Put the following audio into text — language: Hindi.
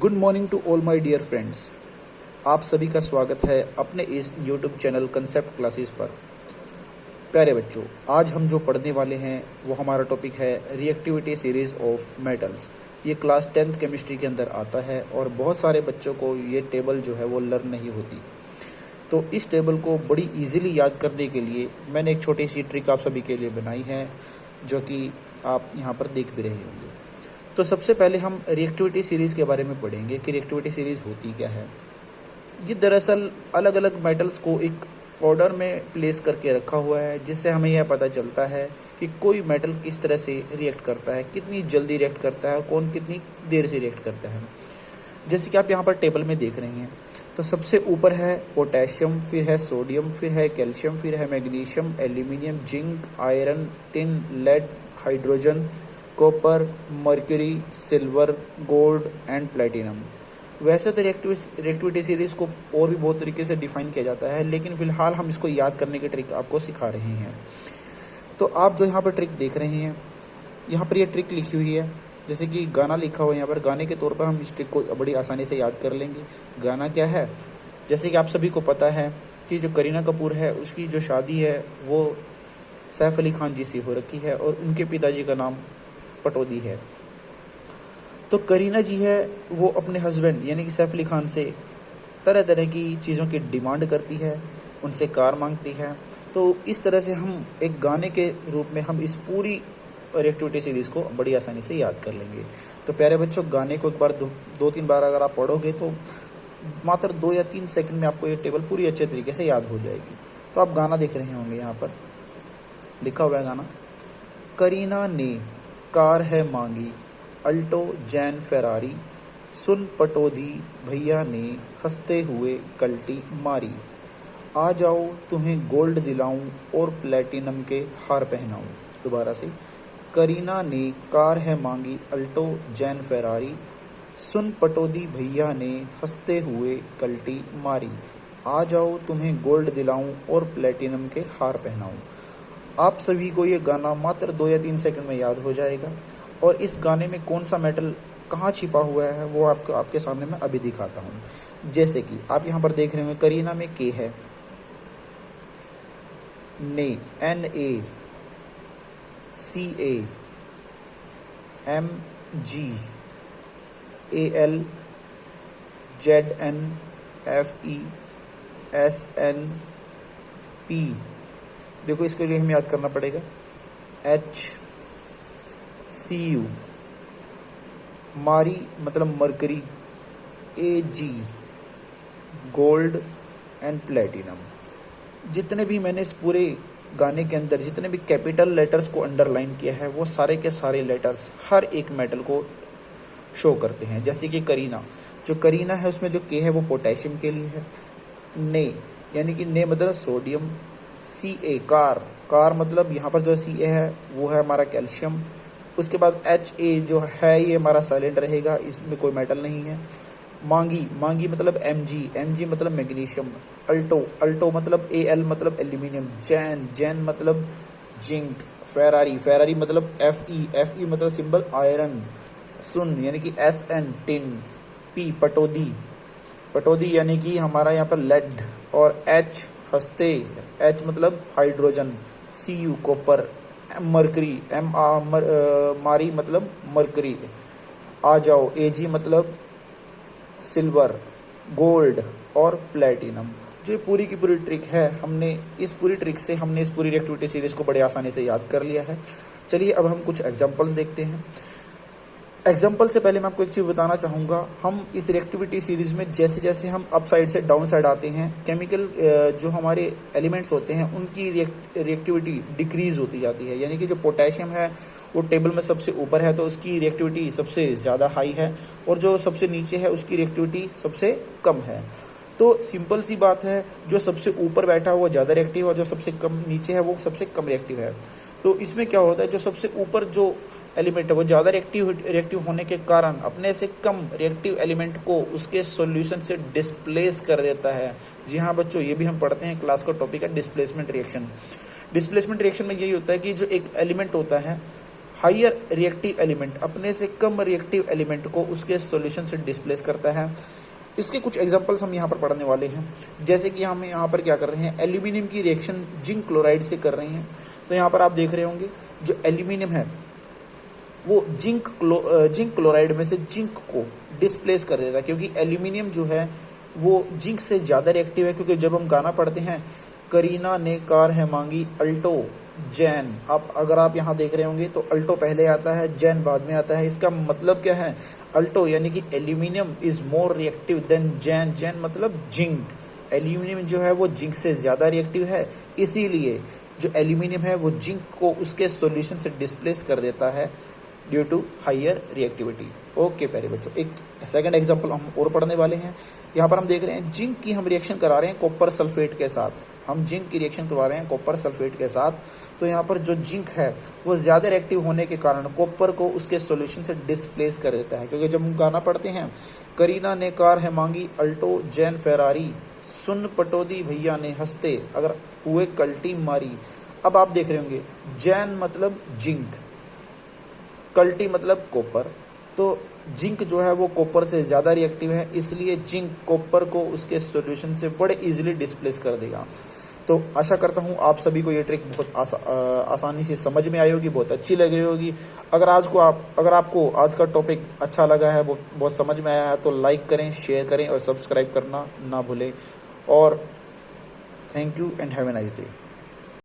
Good morning to all my dear friends. आप सभी का स्वागत है अपने इस यूट्यूब चैनल कंसेप्ट क्लासेस पर। प्यारे बच्चों, आज हम जो पढ़ने वाले हैं वो हमारा टॉपिक है रिएक्टिविटी सीरीज ऑफ मेटल्स। ये क्लास 10th केमिस्ट्री के अंदर आता है और बहुत सारे बच्चों को ये टेबल जो है वो लर्न नहीं होती। तो इस टेबल को बड़ी इजीली याद करने के लिए मैंने एक छोटी सी ट्रिक आप सभी के लिए बनाई है, जो कि आप यहाँ पर देख भी रहे होंगे। तो सबसे पहले हम रिएक्टिविटी सीरीज़ के बारे में पढ़ेंगे कि रिएक्टिविटी सीरीज़ होती क्या है। ये दरअसल अलग अलग मेटल्स को एक ऑर्डर में प्लेस करके रखा हुआ है, जिससे हमें यह पता चलता है कि कोई मेटल किस तरह से रिएक्ट करता है, कितनी जल्दी रिएक्ट करता है, कौन कितनी देर से रिएक्ट करता है। जैसे कि आप यहाँ पर टेबल में देख रहे हैं, तो सबसे ऊपर है पोटेशियम, फिर है सोडियम, फिर है कैल्शियम, फिर है magnesium, aluminium, zinc, iron, tin, lead, hydrogen, copper, mercury, silver, gold and platinum. वैसे तो रिएक्टिविटी सीरीज को और भी बहुत तरीके से डिफाइन किया जाता है, लेकिन फिलहाल हम इसको याद करने की ट्रिक आपको सिखा रहे हैं। तो आप जो यहाँ पर ट्रिक देख रहे हैं, यहाँ पर ये ट्रिक लिखी हुई है, जैसे कि गाना लिखा हुआ है यहाँ पर। गाने के तौर पर हम इस ट्रिक को बड़ी आसानी से याद कर लेंगे। गाना क्या है, जैसे कि आप सभी को पता है कि जो करीना कपूर है उसकी जो शादी है वो सैफ अली खान जी से हो रखी है और उनके पिताजी का नाम पटौदी है। तो करीना जी है वो अपने हस्बैंड यानी कि सैफ अली खान से तरह तरह की चीज़ों की डिमांड करती है, उनसे कार मांगती है। तो इस तरह से हम एक गाने के रूप में हम इस पूरी रिएक्टिविटी सीरीज़ को बड़ी आसानी से याद कर लेंगे। तो प्यारे बच्चों, गाने को एक बार दो तीन बार अगर आप पढ़ोगे तो मात्र 2 या 3 सेकंड में आपको ये टेबल पूरी अच्छे तरीके से याद हो जाएगी। तो आप गाना देख रहे होंगे, यहाँ पर लिखा हुआ है गाना। करीना ने कार है मांगी, अल्टो जैन फेरारी, सुन पटौदी भैया ने हंसते हुए कल्टी मारी। आ जाओ तुम्हें गोल्ड दिलाऊं और प्लेटिनम के हार पहनाऊं। दोबारा से, करीना ने कार है मांगी, अल्टो जैन फेरारी, सुन पटौदी भैया ने हंसते हुए कल्टी मारी। आ जाओ तुम्हें गोल्ड दिलाऊं और प्लेटिनम के हार पहनाऊं। आप सभी को ये गाना मात्र 2 या 3 सेकंड में याद हो जाएगा। और इस गाने में कौन सा मेटल कहाँ छिपा हुआ है वो आपके सामने मैं अभी दिखाता हूँ। जैसे कि आप यहाँ पर देख रहे होंगे, करीना में के है, ने NA, CA, MG, AL, ZN, FE, SN, P। देखो, इसके लिए हमें याद करना पड़ेगा HCU, मारी मतलब mercury, AG, gold and platinum. जितने भी मैंने इस पूरे गाने के अंदर जितने भी कैपिटल लेटर्स को अंडरलाइन किया है, वो सारे के सारे लेटर्स हर एक मेटल को शो करते हैं। जैसे कि करीना, जो करीना है उसमें जो के है वो पोटेशियम के लिए है। ने यानी कि ने मतलब सोडियम। CA कार मतलब यहाँ पर जो CA है वो है हमारा कैल्शियम। उसके बाद HA जो है ये हमारा साइलेंट रहेगा, इसमें कोई मेटल नहीं है। मांगी मतलब MG मतलब मैग्नीशियम। अल्टो मतलब AL मतलब एल्यूमिनियम। जैन मतलब जिंक। फेरारी मतलब FE मतलब सिंबल आयरन। सुन यानी कि SN टिन। P पटौदी यानी कि हमारा यहाँ पर लेड। और H हंसते, H मतलब हाइड्रोजन। CU copper. मरकरी मारी मतलब मरकरी। आ जाओ AG मतलब सिल्वर, गोल्ड और प्लेटिनम। जो पूरी की पूरी ट्रिक है, हमने इस पूरी रिएक्टिविटी सीरीज को बड़े आसानी से याद कर लिया है। चलिए अब हम कुछ एग्जांपल्स देखते हैं। एग्जाम्पल से पहले मैं आपको एक चीज़ बताना चाहूँगा। हम इस रिएक्टिविटी सीरीज में जैसे जैसे हम अप साइड से डाउन साइड आते हैं, केमिकल जो हमारे एलिमेंट्स होते हैं उनकी रिएक्टिविटी डिक्रीज होती जाती है। यानी कि जो पोटेशियम है वो टेबल में सबसे ऊपर है तो उसकी रिएक्टिविटी सबसे ज़्यादा हाई है, और जो सबसे नीचे है उसकी रिएक्टिविटी सबसे कम है। तो सिंपल सी बात है, जो सबसे ऊपर बैठा है वो ज़्यादा रिएक्टिव है और जो सबसे कम नीचे है वो सबसे कम रिएक्टिव है। तो इसमें क्या होता है, जो सबसे ऊपर जो एलिमेंट है वो ज़्यादा रिएक्टिव होने के कारण अपने से कम रिएक्टिव एलिमेंट को उसके सॉल्यूशन से डिस्प्लेस कर देता है। जी हाँ बच्चों, ये भी हम पढ़ते हैं, क्लास का टॉपिक है डिस्प्लेसमेंट रिएक्शन। डिस्प्लेसमेंट रिएक्शन में यही होता है कि जो एक एलिमेंट होता है हायर रिएक्टिव एलिमेंट अपने से कम रिएक्टिव एलिमेंट को उसके सॉल्यूशन से डिस्प्लेस करता है। इसके कुछ एग्जांपल्स हम यहाँ पर पढ़ने वाले हैं। जैसे कि हम यहाँ पर क्या कर रहे हैं, एल्यूमिनियम की रिएक्शन जिंक क्लोराइड से कर रहे हैं। तो यहाँ पर आप देख रहे होंगे जो एल्यूमिनियम है वो जिंक क्लोराइड में से जिंक को डिस्प्लेस कर देता है, क्योंकि एल्यूमिनियम जो है वो जिंक से ज़्यादा रिएक्टिव है। क्योंकि जब हम गाना पढ़ते हैं करीना ने कार है मांगी अल्टो जैन, अगर आप यहाँ देख रहे होंगे तो अल्टो पहले आता है, जैन बाद में आता है। इसका मतलब क्या है, अल्टो यानी कि aluminium is more reactive than Jain, Jain मतलब जिंक। एल्यूमिनियम जो है वो जिंक से ज़्यादा रिएक्टिव है, इसीलिए जो एल्यूमिनियम है वो जिंक को उसके सॉल्यूशन से डिस्प्लेस कर देता है due to higher reactivity. Okay प्यारे बच्चों, एक सेकंड एग्जांपल हम और पढ़ने वाले हैं। यहाँ पर हम देख रहे हैं जिंक की हम रिएक्शन करा रहे हैं कॉपर सल्फेट के साथ। हम जिंक की रिएक्शन करवा रहे हैं कॉपर सल्फेट के साथ। तो यहाँ पर जो जिंक है वो ज़्यादा रिएक्टिव होने के कारण कॉपर को उसके सॉल्यूशन से डिस्प्लेस कर देता है। क्योंकि जब हम गाना पढ़ते हैं करीना ने कार है मांगी अल्टो जैन फेरारी, सुन पटोदी भैया ने हंसते अगर हुए कल्टी मारी। अब आप देख रहे होंगे जैन मतलब जिंक, कल्टी मतलब कॉपर। तो जिंक जो है वो कॉपर से ज़्यादा रिएक्टिव है, इसलिए जिंक कॉपर को उसके सॉल्यूशन से बड़े इजीली डिस्प्लेस कर देगा। तो आशा करता हूँ आप सभी को ये ट्रिक बहुत आसानी से समझ में आई होगी, बहुत अच्छी लगी होगी। अगर आपको आज का टॉपिक अच्छा लगा है, बहुत समझ में आया है, तो लाइक करें, शेयर करें और सब्सक्राइब करना ना भूलें। और thank you and have a nice day.